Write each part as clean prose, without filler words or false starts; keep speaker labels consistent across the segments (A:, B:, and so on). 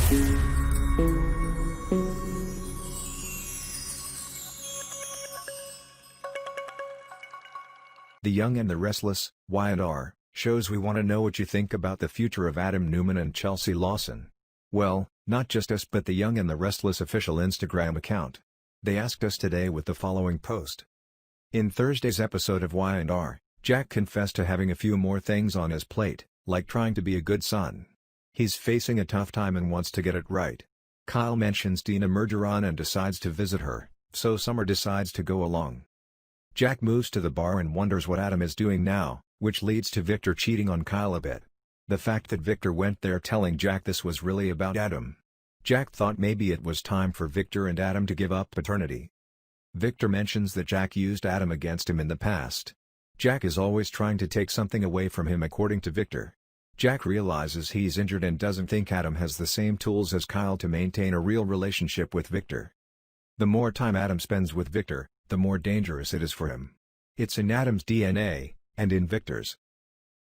A: The Young and the Restless, Y&R, shows we want to know what you think about the future of Adam Newman and Chelsea Lawson. Well, not just us but the Young and the Restless official Instagram account. They asked us today with the following post. In Thursday's episode of Y&R, Jack confessed to having a few more things on his plate, like trying to be a good son. He's facing a tough time and wants to get it right. Kyle mentions Dina merger on and decides to visit her, so Summer decides to go along. Jack moves to the bar and wonders what Adam is doing now, which leads to Victor cheating on Kyle a bit. The fact that Victor went there telling Jack this was really about Adam. Jack thought maybe it was time for Victor and Adam to give up paternity. Victor mentions that Jack used Adam against him in the past. Jack is always trying to take something away from him according to Victor. Jack realizes he's injured and doesn't think Adam has the same tools as Kyle to maintain a real relationship with Victor. The more time Adam spends with Victor, the more dangerous it is for him. It's in Adam's DNA, and in Victor's.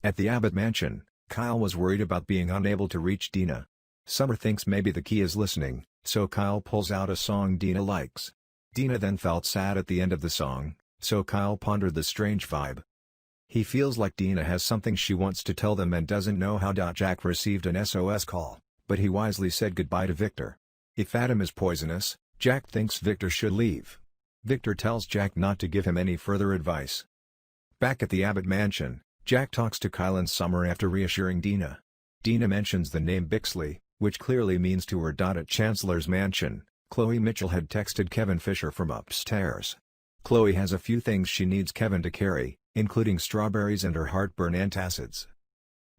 A: At the Abbott mansion, Kyle was worried about being unable to reach Dina. Summer thinks maybe the key is listening, so Kyle pulls out a song Dina likes. Dina then felt sad at the end of the song, so Kyle pondered the strange vibe. He feels like Dina has something she wants to tell them and doesn't know how. Jack received an SOS call, but he wisely said goodbye to Victor. If Adam is poisonous, Jack thinks Victor should leave. Victor tells Jack not to give him any further advice. Back at the Abbott mansion, Jack talks to Kyle and Summer after reassuring Dina. Dina mentions the name Bixley, which clearly means to her. At Chancellor's mansion, Chloe Mitchell had texted Kevin Fisher from upstairs. Chloe has a few things she needs Kevin to carry, including strawberries and her heartburn antacids.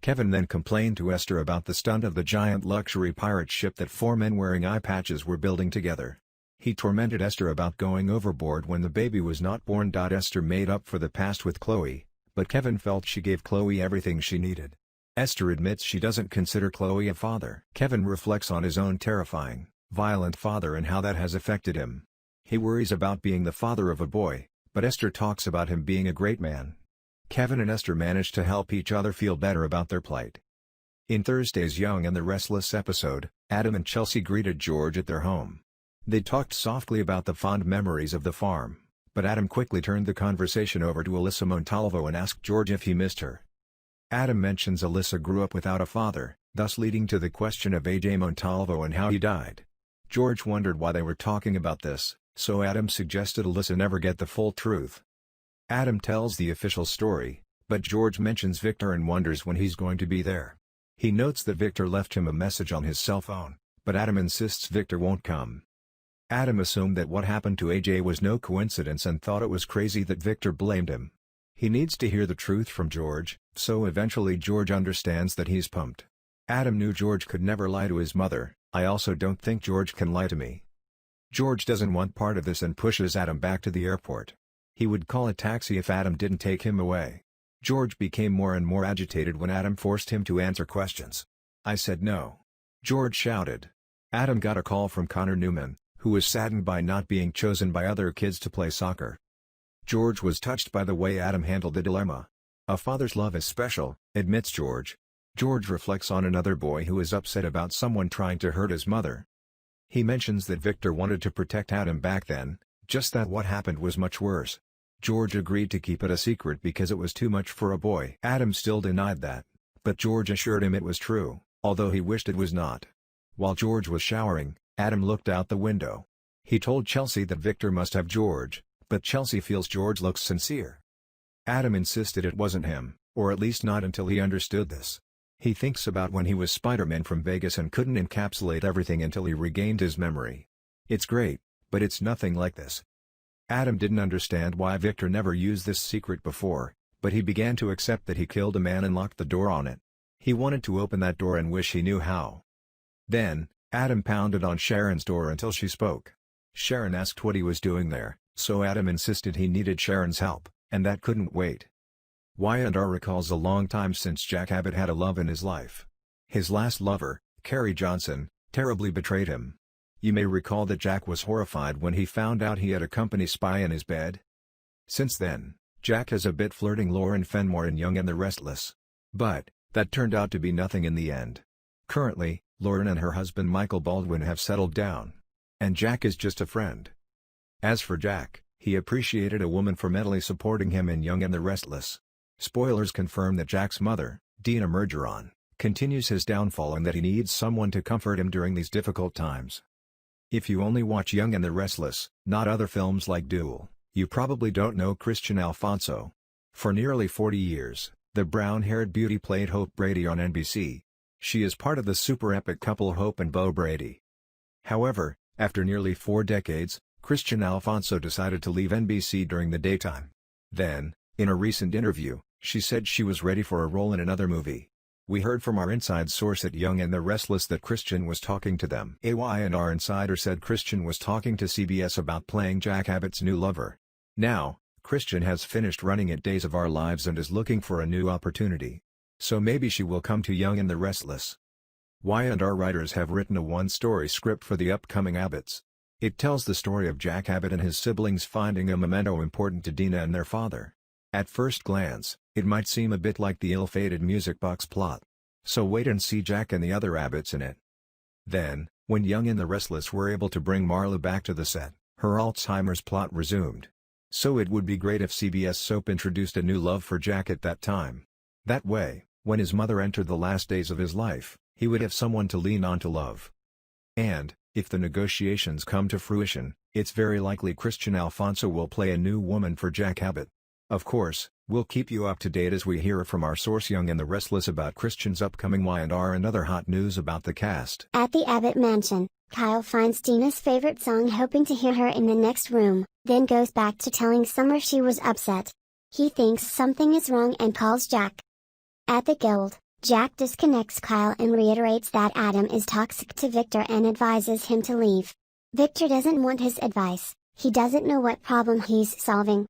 A: Kevin then complained to Esther about the stunt of the giant luxury pirate ship that four men wearing eye patches were building together. He tormented Esther about going overboard when the baby was not born. Esther made up for the past with Chloe, but Kevin felt she gave Chloe everything she needed. Esther admits she doesn't consider Chloe a father. Kevin reflects on his own terrifying, violent father and how that has affected him. He worries about being the father of a boy, but Esther talks about him being a great man. Kevin and Esther manage to help each other feel better about their plight. In Thursday's Young and the Restless episode, Adam and Chelsea greeted George at their home. They talked softly about the fond memories of the farm, but Adam quickly turned the conversation over to Alyssa Montalvo and asked George if he missed her. Adam mentions Alyssa grew up without a father, thus leading to the question of A.J. Montalvo and how he died. George wondered why they were talking about this, so Adam suggested Alyssa never get the full truth. Adam tells the official story, but George mentions Victor and wonders when he's going to be there. He notes that Victor left him a message on his cell phone, but Adam insists Victor won't come. Adam assumed that what happened to AJ was no coincidence and thought it was crazy that Victor blamed him. He needs to hear the truth from George, so eventually George understands that he's pumped. Adam knew George could never lie to his mother. I also don't think George can lie to me. George doesn't want part of this and pushes Adam back to the airport. He would call a taxi if Adam didn't take him away. George became more and more agitated when Adam forced him to answer questions. I said no. George shouted. Adam got a call from Connor Newman, who was saddened by not being chosen by other kids to play soccer. George was touched by the way Adam handled the dilemma. A father's love is special, admits George. George reflects on another boy who is upset about someone trying to hurt his mother. He mentions that Victor wanted to protect Adam back then, just that what happened was much worse. George agreed to keep it a secret because it was too much for a boy. Adam still denied that, but George assured him it was true, although he wished it was not. While George was showering, Adam looked out the window. He told Chelsea that Victor must have George, but Chelsea feels George looks sincere. Adam insisted it wasn't him, or at least not until he understood this. He thinks about when he was Spider-Man from Vegas and couldn't encapsulate everything until he regained his memory. It's great, but it's nothing like this. Adam didn't understand why Victor never used this secret before, but he began to accept that he killed a man and locked the door on it. He wanted to open that door and wish he knew how. Then, Adam pounded on Sharon's door until she spoke. Sharon asked what he was doing there, so Adam insisted he needed Sharon's help, and that couldn't wait. Y&R recalls a long time since Jack Abbott had a love in his life. His last lover, Carrie Johnson, terribly betrayed him. You may recall that Jack was horrified when he found out he had a company spy in his bed. Since then, Jack has a bit flirting Lauren Fenmore in Young and the Restless. But, that turned out to be nothing in the end. Currently, Lauren and her husband Michael Baldwin have settled down. And Jack is just a friend. As for Jack, he appreciated a woman for mentally supporting him in Young and the Restless. Spoilers confirm that Jack's mother, Dina Mergeron, continues his downfall and that he needs someone to comfort him during these difficult times. If you only watch Young and the Restless, not other films like Duel, you probably don't know Christian Alfonso. For nearly 40 years, the brown-haired beauty played Hope Brady on NBC. She is part of the super-epic couple Hope and Beau Brady. However, after nearly 4 decades, Christian Alfonso decided to leave NBC during the daytime. Then, in a recent interview, she said she was ready for a role in another movie. We heard from our inside source at Young and the Restless that Christian was talking to them. AY&R insider said Christian was talking to CBS about playing Jack Abbott's new lover. Now, Christian has finished running at Days of Our Lives and is looking for a new opportunity. So maybe she will come to Young and the Restless. Y&R writers have written a one-story script for the upcoming Abbotts. It tells the story of Jack Abbott and his siblings finding a memento important to Dina and their father. At first glance, it might seem a bit like the ill-fated Music Box plot. So wait and see Jack and the other Abbotts in it. Then, when Young and the Restless were able to bring Marla back to the set, her Alzheimer's plot resumed. So it would be great if CBS Soap introduced a new love for Jack at that time. That way, when his mother entered the last days of his life, he would have someone to lean on to love. And, if the negotiations come to fruition, it's very likely Christian Alfonso will play a new woman for Jack Abbott. Of course, we'll keep you up to date as we hear from our source Young and the Restless about Christian's upcoming Y&R and other hot news about the cast.
B: At the Abbott mansion, Kyle finds Dina's favorite song hoping to hear her in the next room, then goes back to telling Summer she was upset. He thinks something is wrong and calls Jack. At the Guild, Jack disconnects Kyle and reiterates that Adam is toxic to Victor and advises him to leave. Victor doesn't want his advice, he doesn't know what problem he's solving.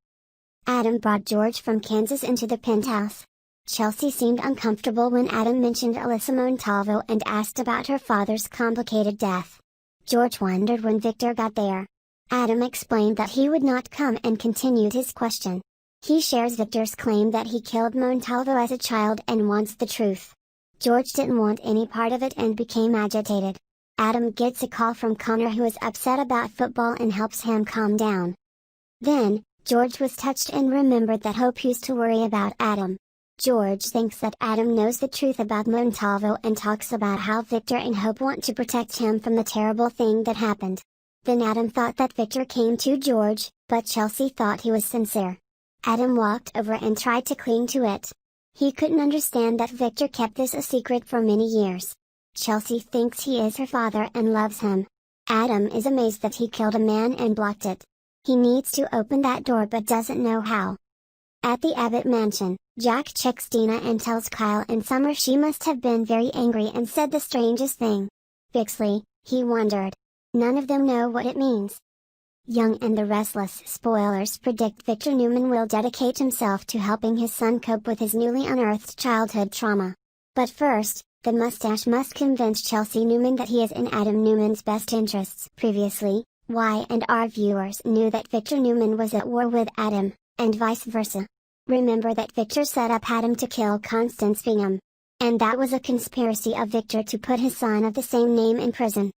B: Adam brought George from Kansas into the penthouse. Chelsea seemed uncomfortable when Adam mentioned Alyssa Montalvo and asked about her father's complicated death. George wondered when Victor got there. Adam explained that he would not come and continued his question. He shares Victor's claim that he killed Montalvo as a child and wants the truth. George didn't want any part of it and became agitated. Adam gets a call from Connor who is upset about football and helps him calm down. Then, George was touched and remembered that Hope used to worry about Adam. George thinks that Adam knows the truth about Montalvo and talks about how Victor and Hope want to protect him from the terrible thing that happened. Then Adam thought that Victor came to George, but Chelsea thought he was sincere. Adam walked over and tried to cling to it. He couldn't understand that Victor kept this a secret for many years. Chelsea thinks he is her father and loves him. Adam is amazed that he killed a man and blocked it. He needs to open that door but doesn't know how. At the Abbott mansion, Jack checks Dina and tells Kyle and Summer she must have been very angry and said the strangest thing. Bixley, he wondered. None of them know what it means. Young and the Restless spoilers predict Victor Newman will dedicate himself to helping his son cope with his newly unearthed childhood trauma. But first, the mustache must convince Chelsea Newman that he is in Adam Newman's best interests. Previously, Y&R viewers knew that Victor Newman was at war with Adam, and vice versa. Remember that Victor set up Adam to kill Constance Bingham. And that was a conspiracy of Victor to put his son of the same name in prison.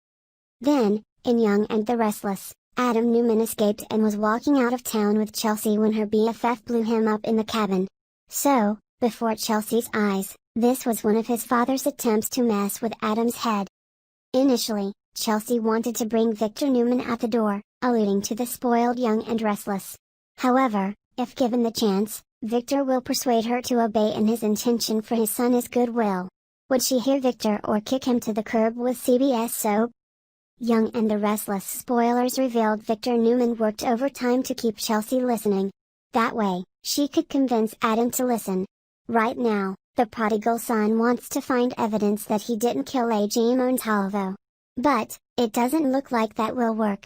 B: Then, in Young and the Restless, Adam Newman escaped and was walking out of town with Chelsea when her BFF blew him up in the cabin. So, before Chelsea's eyes, this was one of his father's attempts to mess with Adam's head. Initially, Chelsea wanted to bring Victor Newman out the door, alluding to the spoiled Young and Restless. However, if given the chance, Victor will persuade her to obey and his intention for his son is goodwill. Would she hear Victor or kick him to the curb with CBS Soap? Young and the Restless spoilers revealed Victor Newman worked overtime to keep Chelsea listening. That way, she could convince Adam to listen. Right now, the prodigal son wants to find evidence that he didn't kill A.J. Montalvo. But, it doesn't look like that will work.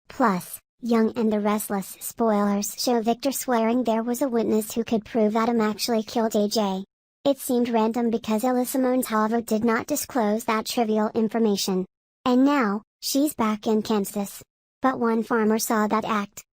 B: Plus, Young and the Restless spoilers show Victor swearing there was a witness who could prove Adam actually killed AJ. It seemed random because Alyssa Montalvo did not disclose that trivial information. And now, she's back in Kansas. But one farmer saw that act.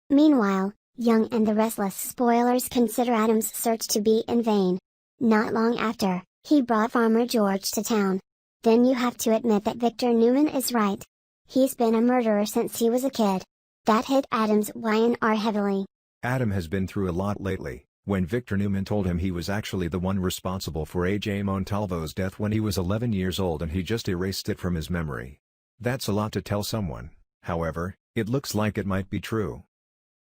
B: Meanwhile, Young and the Restless spoilers consider Adam's search to be in vain. Not long after, he brought Farmer George to town. then you have to admit that Victor Newman is right. He's been a murderer since he was a kid. That hit Adam's Y&R heavily.
A: Adam has been through a lot lately. When Victor Newman told him he was actually the one responsible for AJ Montalvo's death when he was 11 years old and he just erased it from his memory. That's a lot to tell someone. However, it looks like it might be true.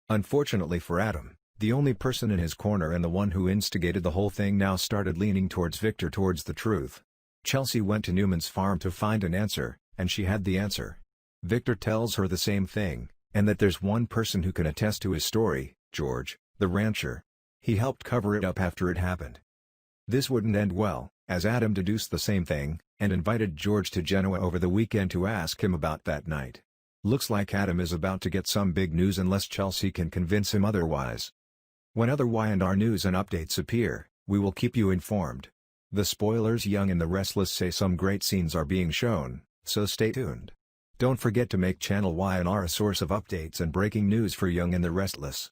A: Unfortunately for Adam, the only person in his corner and the one who instigated the whole thing now started leaning towards Victor, towards the truth. Chelsea went to Newman's farm to find an answer, and she had the answer. Victor tells her the same thing, and that there's one person who can attest to his story, George, the rancher. He helped cover it up after it happened. This wouldn't end well, as Adam deduced the same thing, and invited George to Genoa over the weekend to ask him about that night. Looks like Adam is about to get some big news unless Chelsea can convince him otherwise. When other Y&R news and updates appear, we will keep you informed. The spoilers Young and the Restless say some great scenes are being shown, so stay tuned. Don't forget to make Channel Y&R a source of updates and breaking news for Young and the Restless.